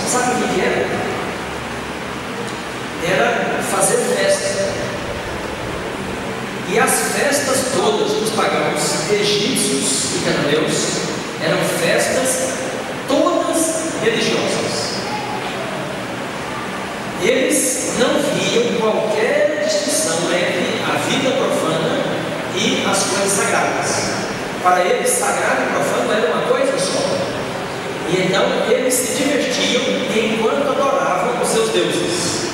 sabe o que era? Era fazer festa. E as festas todas dos pagãos, egípcios e cananeus, eram festas todas religiosas. Eles não viam qualquer distinção entre a vida profana e as coisas sagradas. Para eles, sagrado e profano era uma coisa só. E então eles se divertiam enquanto adoravam os seus deuses.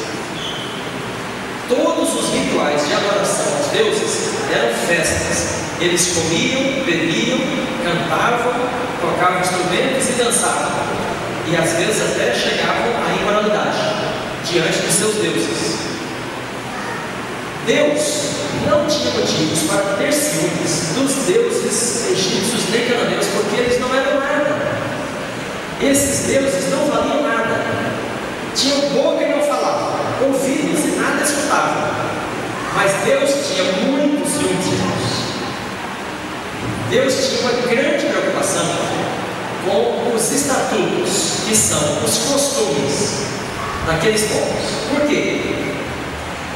Todos os rituais de adoração aos deuses eram festas. Eles comiam, bebiam, cantavam, tocavam instrumentos e dançavam. E às vezes até chegavam à imoralidade diante dos seus deuses. Deus não tinha motivos para ter ciúmes dos deuses egípcios nem cananeus, porque eles não eram nada. Esses deuses não valiam nada. Tinham boca e não falavam, ouvidos e nada escutavam. Mas Deus tinha muito ciúmes de Deus. Deus tinha uma grande preocupação com os estatutos, que são os costumes daqueles povos. Por quê?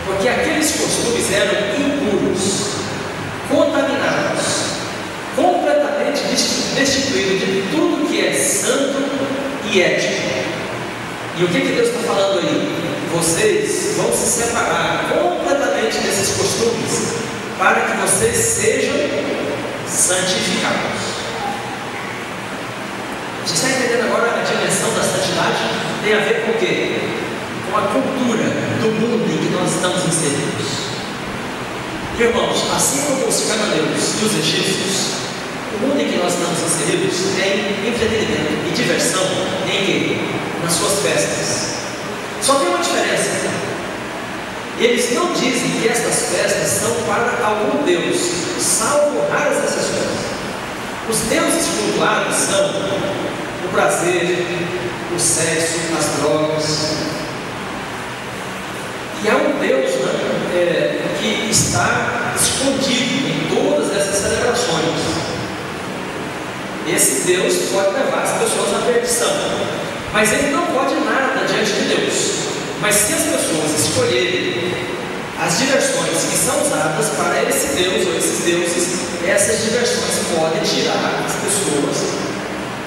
Porque aqueles costumes eram impuros, contaminados, completamente destituídos de tudo que é santo e ético. E o que Deus está falando aí? Vocês vão se separar completamente desses costumes para que vocês sejam santificados. Você está entendendo agora a dimensão da santidade? Tem a ver com o quê? Com a cultura do mundo em que nós estamos inseridos. Irmãos, assim como os cananeus e os egípcios, o mundo em que nós estamos inseridos tem entretenimento e diversão em quê? Nas suas festas. Só tem uma diferença. Eles não dizem que estas festas são para algum Deus, salvo raras exceções. Os deuses cultuados são o prazer, o sexo, as drogas. E há um Deus que está escondido em todas essas celebrações. Esse Deus pode levar as pessoas à perdição, mas ele não pode nada diante de Deus. Mas se as pessoas escolherem as diversões que são usadas para esse Deus ou esses deuses, essas diversões podem tirar as pessoas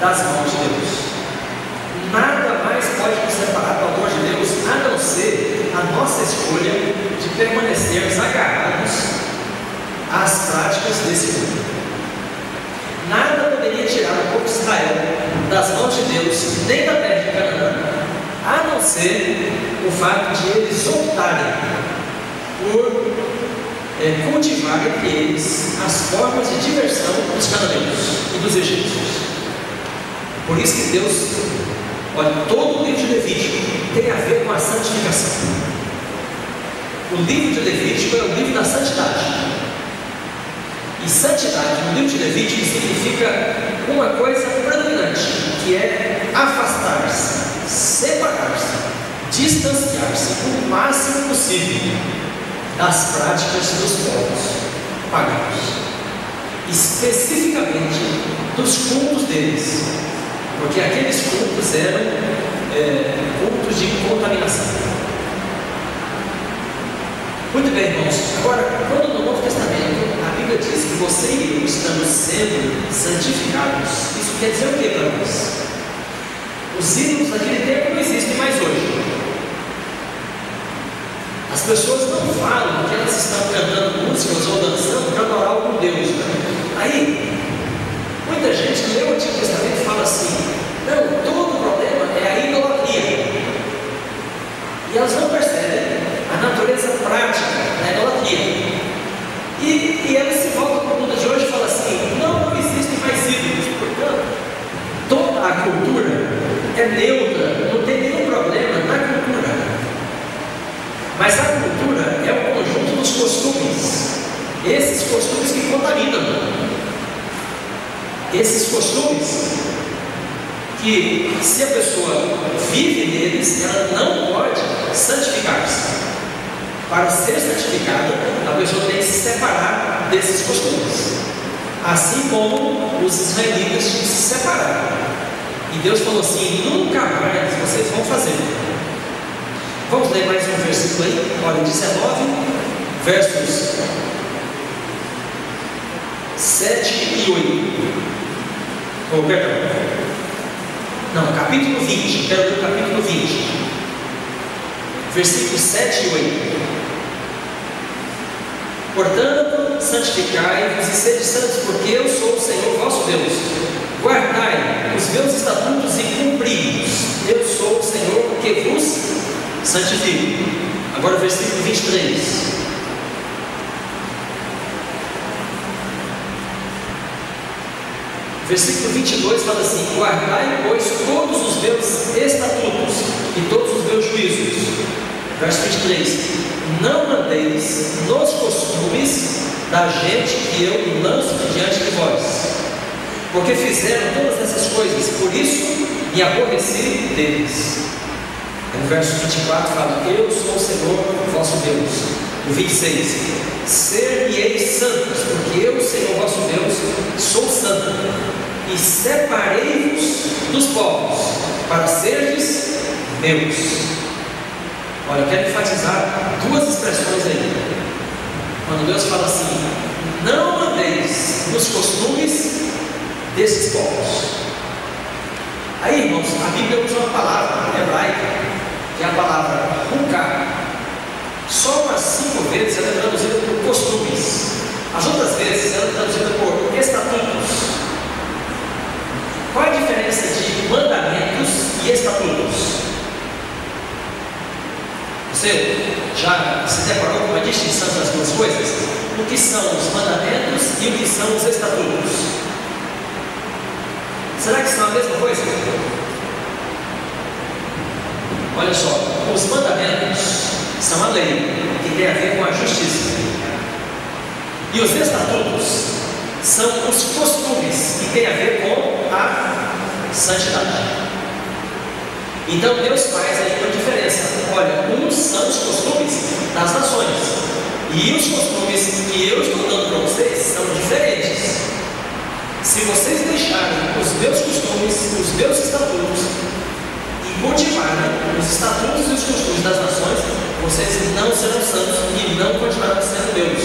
das mãos de Deus. Nada mais pode nos separar do amor de Deus, a não ser a nossa escolha de permanecermos agarrados às práticas desse mundo. Nada poderia tirar o povo de Israel das mãos de Deus, nem da terra de Canaã, a não ser o fato de eles optarem por cultivar entre eles as formas de diversão dos cananeus e dos egípcios. Por isso que Deus, olha, todo o livro de Levítico tem a ver com a santificação. O livro de Levítico é o livro da santidade. E santidade no livro de Levítico significa uma coisa predominante, que é afastar-se, separar-se, distanciar-se o máximo possível das práticas dos povos pagãos, especificamente dos cultos deles, porque aqueles cultos eram cultos de contaminação. Muito bem, irmãos. Agora, quando no Novo Testamento a Bíblia diz que você e eu estamos sendo santificados, isso quer dizer o que para nós? Os ídolos daquele tempo não existem mais hoje. As pessoas não falam que elas estão cantando músicas ou dançando para adorar algum Deus. Aí, muita gente lê o Antigo Testamento e fala assim: não, todo o problema é a idolatria. E elas não percebem a natureza prática da idolatria. E elas se voltam para o mundo de hoje e falam assim: não existem mais ídolos, portanto, toda a cultura é neutra, não tem nenhum problema na cultura. Mas a cultura é o conjunto dos costumes, esses costumes que contaminam, esses costumes que, se a pessoa vive neles, ela não pode santificar-se. Para ser santificada, a pessoa tem que se separar desses costumes, assim como os israelitas tinham que se separar E Deus falou assim: nunca mais vocês vão fazer. Vamos ler mais um versículo aí, olha, 19, versos 7 e 8. Perdão. Não, capítulo 20, quero ler o capítulo 20, versículos 7 e 8. Portanto, santificai-vos e sede santos, porque eu sou o Senhor vosso Deus. Guardai os meus estatutos e cumpri-os. Eu sou o Senhor que vos santifico. Agora o versículo 23. Versículo 22 fala assim: guardai, pois, todos os meus estatutos e todos os meus juízos. Verso 23: não andeis nos costumes da gente que eu lanço diante de vós, porque fizeram todas essas coisas, por isso me aborreci deles. No verso 24 fala: eu sou o Senhor vosso Deus. No 26: ser-me-eis santos, porque eu, Senhor vosso Deus, sou santo, e separei-vos dos povos, para serdes meus. Olha, eu quero enfatizar duas expressões aí. Quando Deus fala assim: não andeis nos costumes desses povos. Aí, irmãos, a Bíblia usa uma palavra hebraica, que é a palavra hukah. Só umas 5 vezes ela é traduzida por costumes. As outras vezes ela é traduzida por estatutos. Qual é a diferença de mandamentos e estatutos? Você já se deparou com uma distinção das duas coisas? O que são os mandamentos e o que são os estatutos? Será que são a mesma coisa? Olha só, os mandamentos são a lei, que tem a ver com a justiça. E os estatutos são os costumes, que tem a ver com a santidade. Então Deus faz aí uma diferença. Olha, uns são os costumes das nações, e os costumes que eu estou dando para vocês são diferentes. Se vocês deixarem os meus costumes, os meus estatutos, e cultivarem os estatutos e os costumes das nações, vocês não serão santos e não continuarão sendo meus.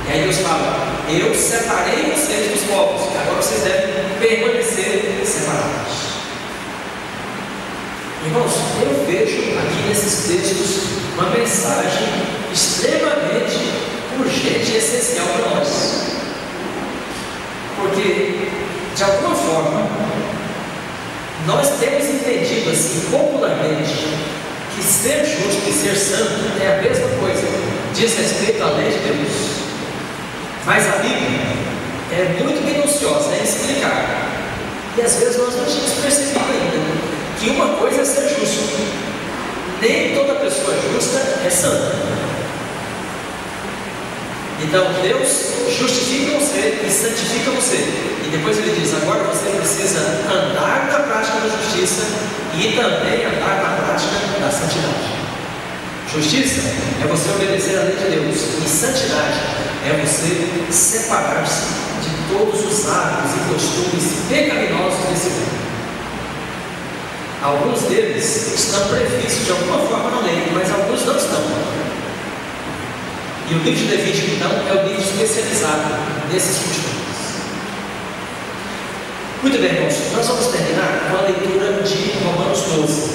E aí Deus fala: eu separei vocês dos povos, e agora vocês devem permanecer separados. Irmãos, eu vejo aqui nesses textos uma mensagem extremamente urgente e essencial para nós. Porque, de alguma forma, nós temos entendido assim popularmente que ser justo e ser santo é a mesma coisa, diz respeito à lei de Deus. Mas a Bíblia é muito minuciosa em explicar, e às vezes nós não tínhamos percebido ainda que uma coisa é ser justo. Nem toda pessoa justa é santa. Então Deus justifica você e santifica você, e depois Ele diz: agora você precisa andar na prática da justiça e também andar na prática da santidade. Justiça é você obedecer à lei de Deus, e santidade é você separar-se de todos os hábitos e costumes pecaminosos desse mundo. Alguns deles estão previstos de alguma forma na lei, mas alguns não estão. E o livro de Levítico, então, é o livro especializado nesses costumes. Muito bem, irmãos, nós vamos terminar com a leitura de Romanos 12.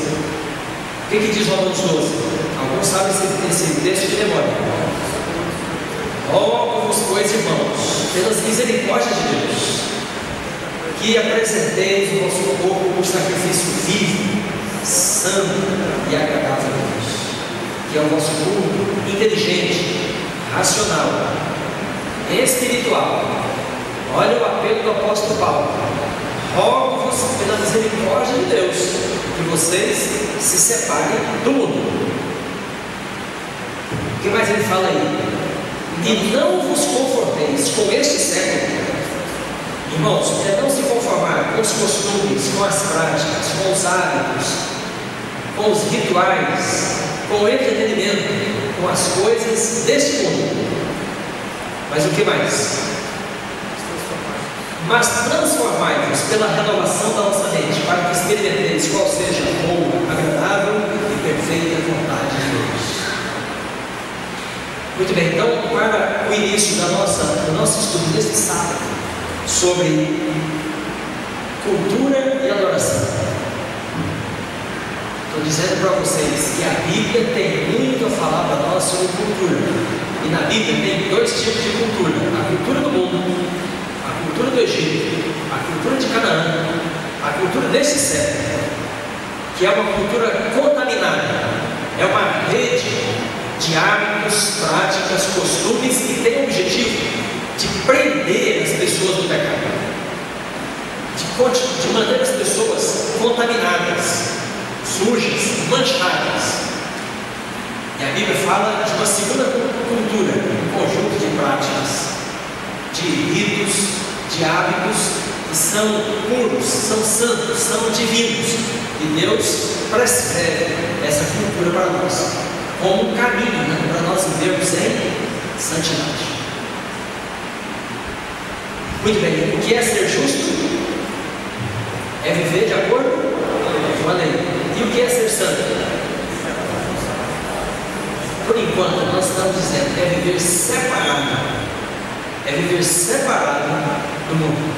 O que diz Romanos 12? Alguns sabem esse texto de memória. Rogo-vos, pois, irmãos, pelas misericórdias de Deus, que apresenteis o vosso corpo como sacrifício vivo, santo e agradável a Deus, que é o vosso culto inteligente, racional, espiritual. Olha o apelo do apóstolo Paulo: rogo-vos pela misericórdia de Deus, que vocês se separem do mundo. O que mais ele fala aí? E não vos conformeis com este século. Irmãos, é não se conformar com os costumes, com as práticas, com os hábitos, com os rituais, com o entretenimento, com as coisas deste mundo. Mas o que mais? mas transformai-vos pela renovação da vossa mente, para que experimenteis qual seja a boa, agradável e perfeita vontade de Deus. Muito bem, então, para o início do nosso estudo deste sábado, sobre cultura e adoração, estou dizendo para vocês que a Bíblia tem muito a falar para nós sobre cultura. E na Bíblia tem dois tipos de cultura: a cultura do mundo, a cultura do Egito, a cultura de Canaã, a cultura desse século, que é uma cultura contaminada, é uma rede de hábitos, práticas, costumes que tem o objetivo de prender as pessoas do pecado, de manter as pessoas contaminadas, sujas, manchadas. E a Bíblia fala de uma segunda cultura, um conjunto de práticas, de ritos, de hábitos que são puros, são santos, são divinos. E Deus prescreve essa cultura para nós como um caminho, para nós vivermos em santidade. Muito bem, o que é ser justo? É viver de acordo com a lei. E o que é ser santo? Por enquanto, nós estamos dizendo é viver separado. É viver separado do mundo,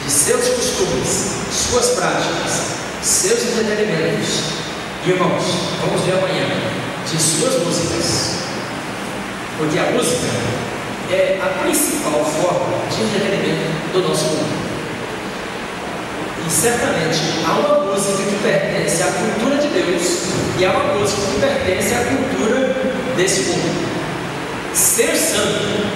de seus costumes, suas práticas, seus entretenimentos. Irmãos, vamos ver amanhã de suas músicas, porque a música é a principal forma de entretenimento do nosso mundo. E certamente há uma música que pertence à cultura de Deus e há uma música que pertence à cultura desse mundo. Ser santo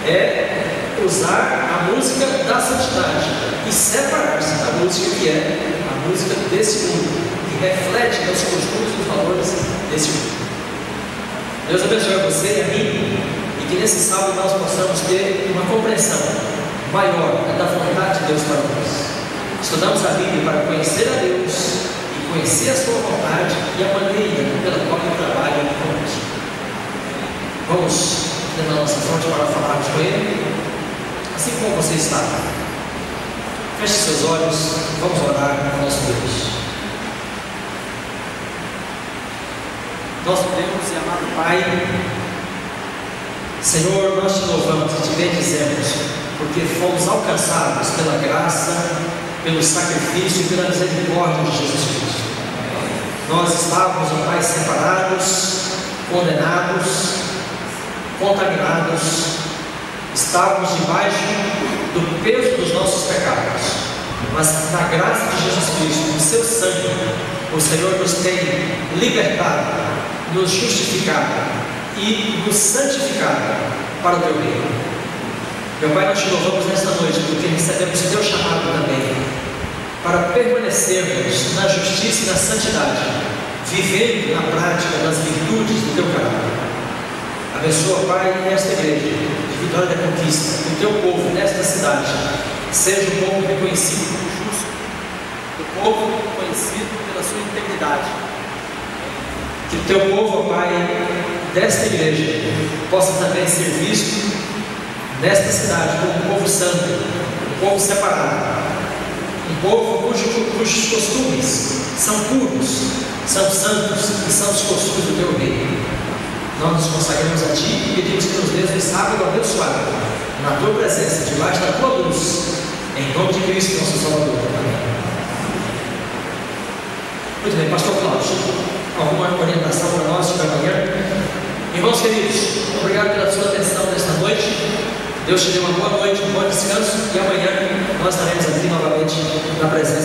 é usar a música da santidade e separar-se da música que é a música desse mundo, que reflete os costumes e os valores desse mundo. Deus abençoe você e a mim, e que nesse sábado nós possamos ter uma compreensão maior da vontade de Deus para nós. Estudamos a Bíblia para conhecer a Deus e conhecer a sua vontade e a maneira pela qual Ele trabalha conosco. Vamos levar nossa fonte para falarmos com Ele, assim como você está. Feche seus olhos, vamos orar ao nosso Deus. Nosso Deus e amado Pai, Senhor, nós te louvamos e te bendizemos, porque fomos alcançados pela graça, pelo sacrifício e pela misericórdia de Jesus Cristo. Nós estávamos, ó Pai, separados, condenados, contaminados, estávamos debaixo do peso dos nossos pecados, mas na graça de Jesus Cristo, no seu sangue, o Senhor nos tem libertado, nos justificado e nos santificado para o teu reino. Meu Pai, nós te louvamos nesta noite, porque recebemos o teu chamado também, para permanecermos na justiça e na santidade, vivendo na prática das virtudes do teu caráter. Abençoa, Pai, esta igreja de Vitória da Conquista, que o teu povo nesta cidade seja um povo reconhecido como justo, o povo conhecido pela sua integridade. Que o teu povo, Pai, desta igreja possa também ser visto nesta cidade como um povo santo, um povo separado, um povo cujos costumes são puros, são santos e são os costumes do teu reino. Nós nos consagramos a Ti e pedimos que nos dês um sábado abençoado, na Tua presença, debaixo da Tua luz, em nome de Cristo, nosso Salvador. Amém. Muito bem, Pastor Cláudio, alguma orientação para nós para amanhã? Irmãos queridos, obrigado pela sua atenção nesta noite. Deus te dê uma boa noite, um bom descanso, e amanhã nós estaremos aqui novamente na presença